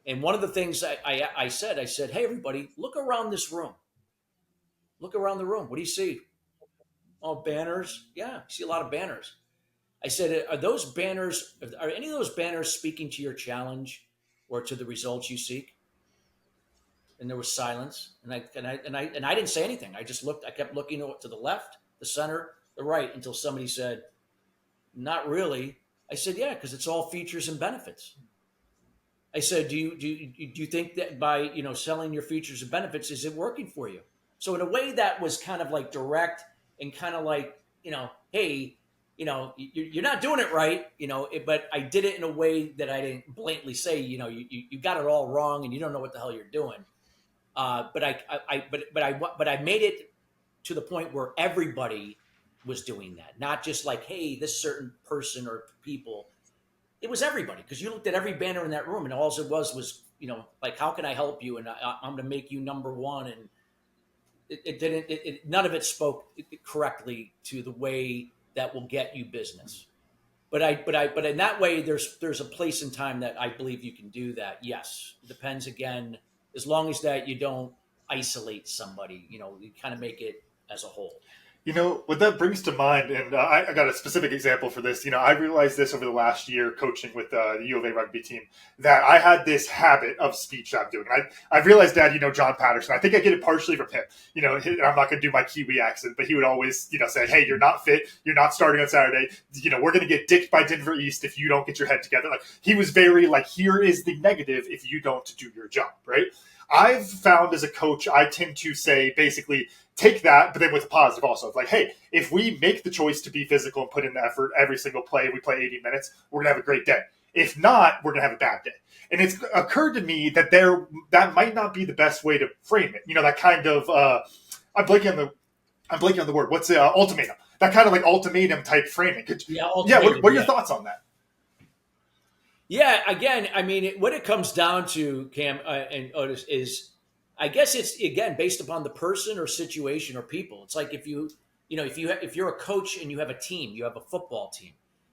And one of the things I said, hey, everybody, look around this room. Look around the room. What do you see? Oh, banners. Yeah, I see a lot of banners. I said, are any of those banners speaking to your challenge or to the results you seek? And there was silence. And I didn't say anything. I kept looking to the left, the center, the right until somebody said, not really. I said, yeah, because it's all features and benefits. I said, do you think that by selling your features and benefits, is it working for you? So in a way that was kind of like direct and kind of like, hey, you're not doing it right, but I did it in a way that I didn't blatantly say, you got it all wrong and you don't know what the hell you're doing. But I made it to the point where everybody was doing that, not just like, hey, this certain person or people. It was everybody, because you looked at every banner in that room, and all it was, like, how can I help you? And I'm going to make you number one. And it didn't. None of it spoke correctly to the way that will get you business. But in that way, there's a place and time that I believe you can do that. Yes, it depends again, as long as that you don't isolate somebody. You kind of make it as a whole. What that brings to mind, and I got a specific example for this. I realized this over the last year coaching with the U of A rugby team, that I had this habit of speech I'm doing. I've realized, Dad, John Patterson, I think I get it partially from him. I'm not going to do my Kiwi accent, but he would always, say, hey, you're not fit. You're not starting on Saturday. We're going to get dicked by Denver East if you don't get your head together. Like, he was very like, here is the negative if you don't do your job, right? I've found as a coach, I tend to say basically take that, but then with a positive also. It's like, hey, if we make the choice to be physical and put in the effort every single play, we play 80 minutes, we're going to have a great day. If not, we're going to have a bad day. And it's occurred to me that that might not be the best way to frame it. That kind of, I'm blanking on the word. What's the ultimatum? That kind of like ultimatum type framing. What are your thoughts on that? Yeah, again, I mean, what it comes down to, Cam and Otis, is, I guess it's again based upon the person or situation or people. It's like if you're a coach and you have a team, you have a football team,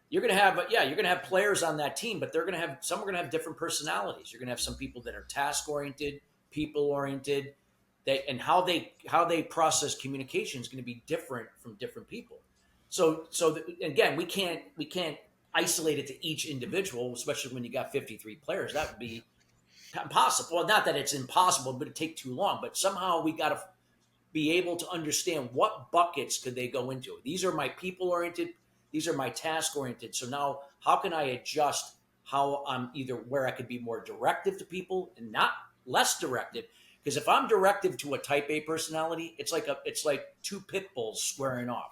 you're gonna have players on that team, but some are gonna have different personalities. You're gonna have some people that are task oriented, people oriented, and how they process communication is going to be different from different people. So again, we can't isolate it to each individual, especially when you got 53 players. That would be impossible. Well, not that it's impossible, but it'd take too long. But somehow we got to be able to understand what buckets could they go into. These are my people oriented. These are my task oriented. So now how can I adjust how I'm either where I could be more directive to people and not less directive? Because if I'm directive to a type A personality, it's like two pit bulls squaring off.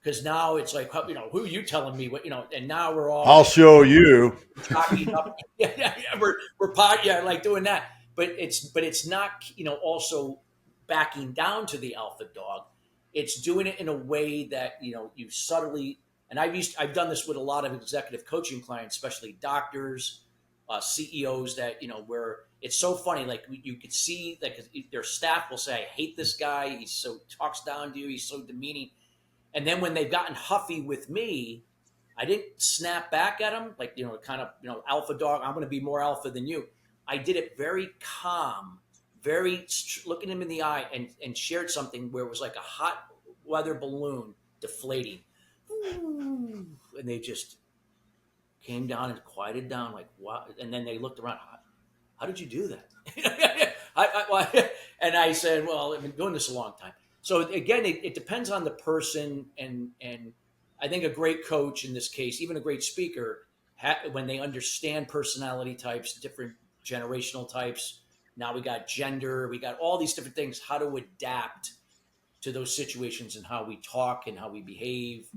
Because now it's like, who are you telling me what, and now we're all, I'll show you. talking up. We're like doing that. But it's not, also backing down to the alpha dog. It's doing it in a way that, you subtly, and I've done this with a lot of executive coaching clients, especially doctors, CEOs, that, where it's so funny. Like, you could see, like, their staff will say, I hate this guy. He talks down to you. He's so demeaning. And then when they've gotten huffy with me, I didn't snap back at them like, kind of, alpha dog. I'm going to be more alpha than you. I did it very calm, looking him in the eye, and shared something where it was like a hot weather balloon deflating. Ooh, and they just came down and quieted down, like, wow. And then they looked around. How did you do that? And I said, well, I've been doing this a long time. So again, it depends on the person, and I think a great coach in this case, even a great speaker, when they understand personality types, different generational types. Now we got gender, we got all these different things. How to adapt to those situations and how we talk and how we behave.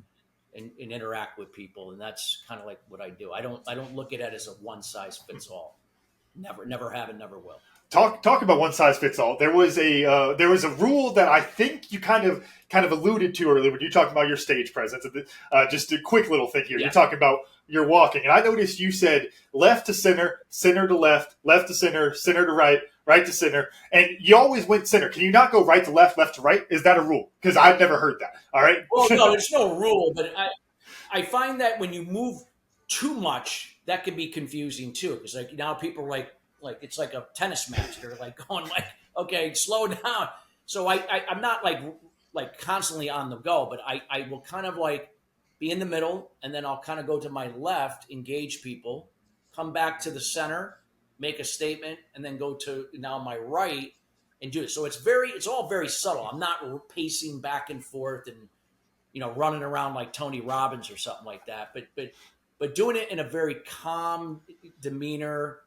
and interact with people. And that's kind of like what I do. I don't look at it as a one size fits all. Never have and never will. Talk about one size fits all. There was a rule that I think you kind of alluded to earlier when you talked about your stage presence. Just a quick little thing here. Yeah. You're talking about your walking, and I noticed you said left to center, center to left, left to center, center to right, right to center, and you always went center. Can you not go right to left, left to right? Is that a rule? Because I've never heard that. All right. Well, no, there's no rule, but I find that when you move too much, that can be confusing too. Because like now people are like it's like a tennis match. They're like going like, okay, slow down. So I'm not like constantly on the go, but I will kind of like be in the middle, and then I'll kind of go to my left, engage people, come back to the center, make a statement, and then go to now my right and do it. So it's all very subtle. I'm not pacing back and forth and running around like Tony Robbins or something like that. But doing it in a very calm demeanor,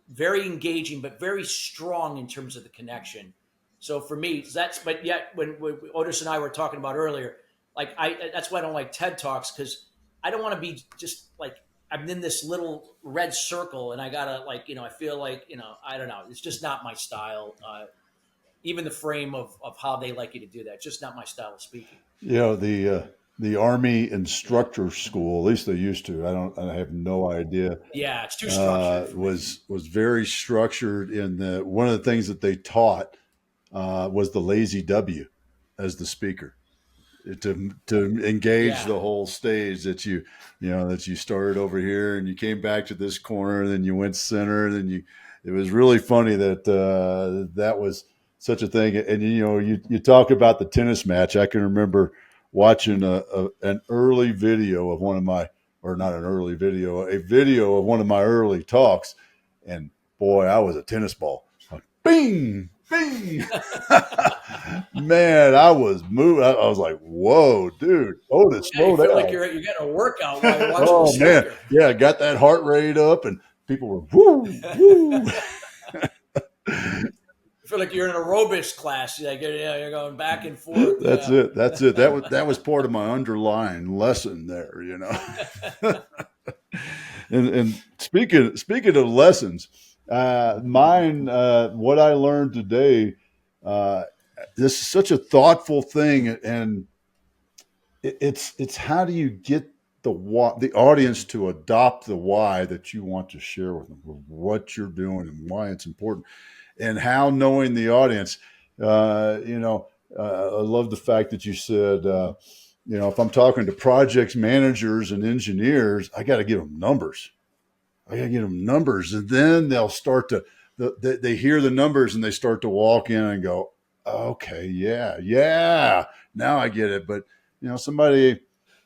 very engaging, but very strong in terms of the connection. So for me, but yet when Otis and I were talking about earlier, like that's why I don't like TED Talks, because I don't want to be just like, I'm in this little red circle and I gotta I feel like, I don't know. It's just not my style. Even the frame of how they like you to do that. It's just not my style of speaking. The Army instructor school, at least they used to. I have no idea. Yeah, it's too structured. Was very structured in one of the things that they taught was the lazy W as the speaker to engage the whole stage, that you started over here and you came back to this corner, then you went center, then it was really funny that that was such a thing. And you talk about the tennis match. I can remember watching an early video of one of my, or not an early video, a video of one of my early talks, and boy, I was a tennis ball. Bing, bing. Man, I was moving. I was like, "Whoa, dude! Otis, slow you feel down!" like you're getting a workout while you're watching Oh the man, speaker. yeah, got that heart rate up, and people were woo, woo. I feel like you're in an aerobics class. Like you're going back and forth. That's it. That's it. That was part of my underlying lesson there. And speaking of lessons, mine, what I learned today, this is such a thoughtful thing, and it's how do you get the audience to adopt the why that you want to share with them, what you're doing and why it's important, and how knowing the audience. I love the fact that you said, if I'm talking to project managers and engineers, I got to give them numbers. And then they'll start to, they hear the numbers and they start to walk in and go, okay, yeah, now I get it. But, somebody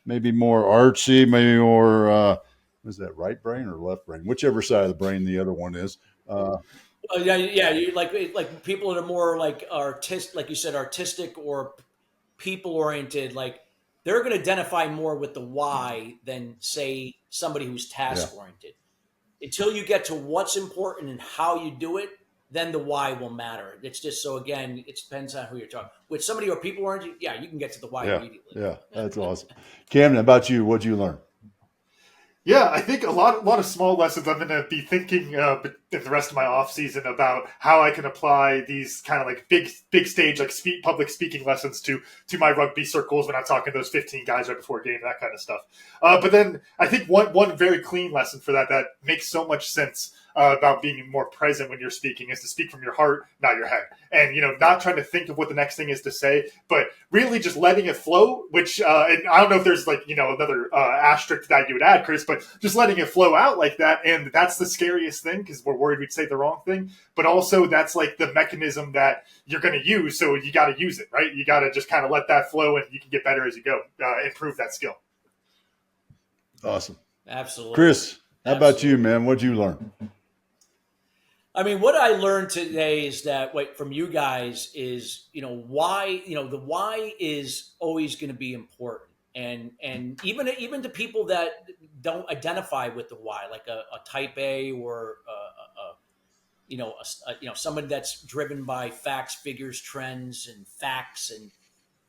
maybe more artsy, maybe more, is that right brain or left brain? Whichever side of the brain the other one is. Yeah. You like people that are more like artistic, like you said, artistic or people oriented. Like they're going to identify more with the why than say somebody who's task oriented. Until you get to what's important and how you do it, then the why will matter. It's just, so again, it depends on who you're talking with. Somebody who are people oriented, you can get to the why immediately. Yeah, that's awesome. Camden, how about you? What'd you learn? Yeah, I think a lot of small lessons. I'm going to be thinking in the rest of my off season about how I can apply these kind of like big stage, like public speaking lessons to my rugby circles when I'm talking to those 15 guys right before a game, that kind of stuff. But then I think one very clean lesson for that makes so much sense about being more present when you're speaking is to speak from your heart, not your head. And, not trying to think of what the next thing is to say, but really just letting it flow, which, and I don't know if there's another asterisk to that you would add, Chris, but just letting it flow out like that. And that's the scariest thing because we're worried we'd say the wrong thing. But also that's like the mechanism that you're going to use. So you got to use it, right? You got to just kind of let that flow and you can get better as you go, improve that skill. Awesome. Absolutely. Chris, how about you, man? What'd you learn? I mean, what I learned today is that from you guys is, why, the why is always going to be important. And even to people that don't identify with the why, like a type A or somebody that's driven by facts, figures, trends, and facts. And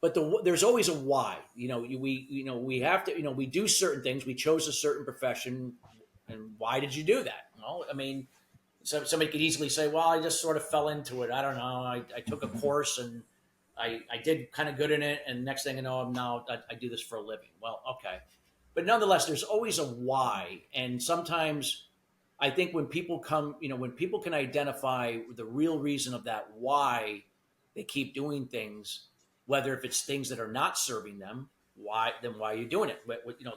but there's always a why. We have to. We do certain things. We chose a certain profession, and why did you do that? Well, I mean, somebody could easily say, "Well, I just sort of fell into it. I don't know. I took a course and I did kind of good in it, and next thing I know, I do this for a living." Well, okay, but nonetheless, there's always a why, and sometimes I think when people can identify the real reason of that why they keep doing things, whether if it's things that are not serving them, why are you doing it?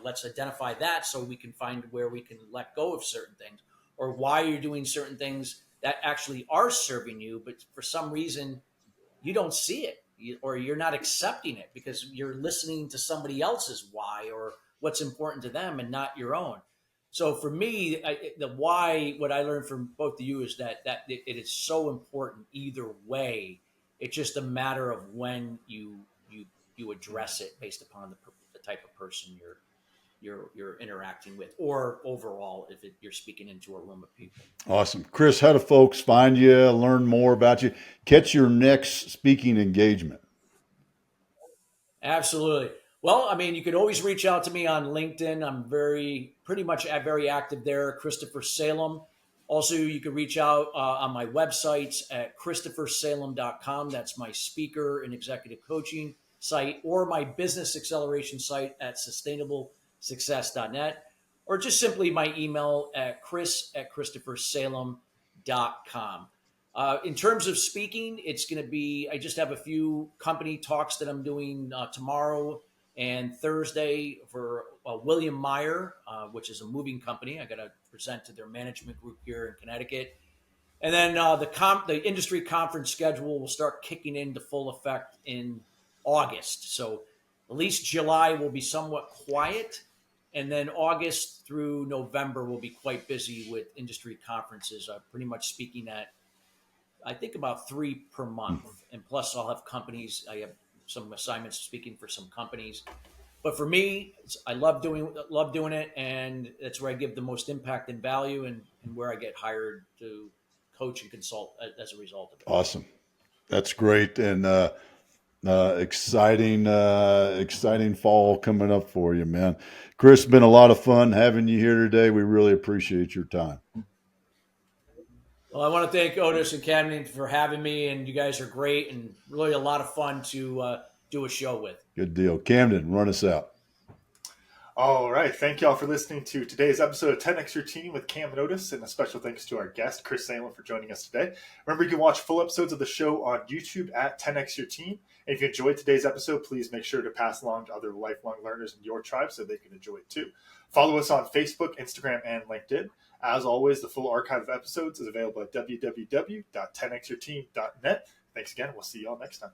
Let's identify that so we can find where we can let go of certain things, or why you're doing certain things that actually are serving you, but for some reason you don't see it, or you're not accepting it because you're listening to somebody else's why or what's important to them and not your own. So for me, the why, what I learned from both of you is that it is so important either way. It's just a matter of when you address it based upon the type of person you're interacting with, or overall if you're speaking into a room of people. Awesome. Chris, how do folks find you, learn more about you, catch your next speaking engagement? Absolutely. Well, I mean, you could always reach out to me on LinkedIn. I'm pretty much very active there, Christopher Salem. Also, you could reach out on my websites at christophersalem.com. That's my speaker and executive coaching site, or my business acceleration site at sustainablesuccess.net, or just simply my email at chris@christophersalem.com. In terms of speaking, it's going to be, I just have a few company talks that I'm doing tomorrow and Thursday for William Meyer, which is a moving company. I got to present to their management group here in Connecticut. And then the industry conference schedule will start kicking into full effect in August. So at least July will be somewhat quiet. And then August through November will be quite busy with industry conferences. I'm pretty much speaking at, I think, about 3 per month. And plus I'll have companies. I have some assignments speaking for some companies. But for me, I love doing it, and that's where I give the most impact and value, and where I get hired to coach and consult as a result of it. Awesome. That's great. And exciting fall coming up for you, man. Chris, it's been a lot of fun having you here today. We really appreciate your time. Well, I want to thank Otis and Camden for having me, and you guys are great and really a lot of fun to do a show with. Good deal. Camden, run us out. All right. Thank you all for listening to today's episode of 10X Your Team with Camden and Otis, and a special thanks to our guest, Chris Salem, for joining us today. Remember, you can watch full episodes of the show on YouTube at 10X Your Team. And if you enjoyed today's episode, please make sure to pass along to other lifelong learners in your tribe so they can enjoy it too. Follow us on Facebook, Instagram, and LinkedIn. As always, the full archive of episodes is available at www.10xyourteam.net. Thanks again. We'll see you all next time.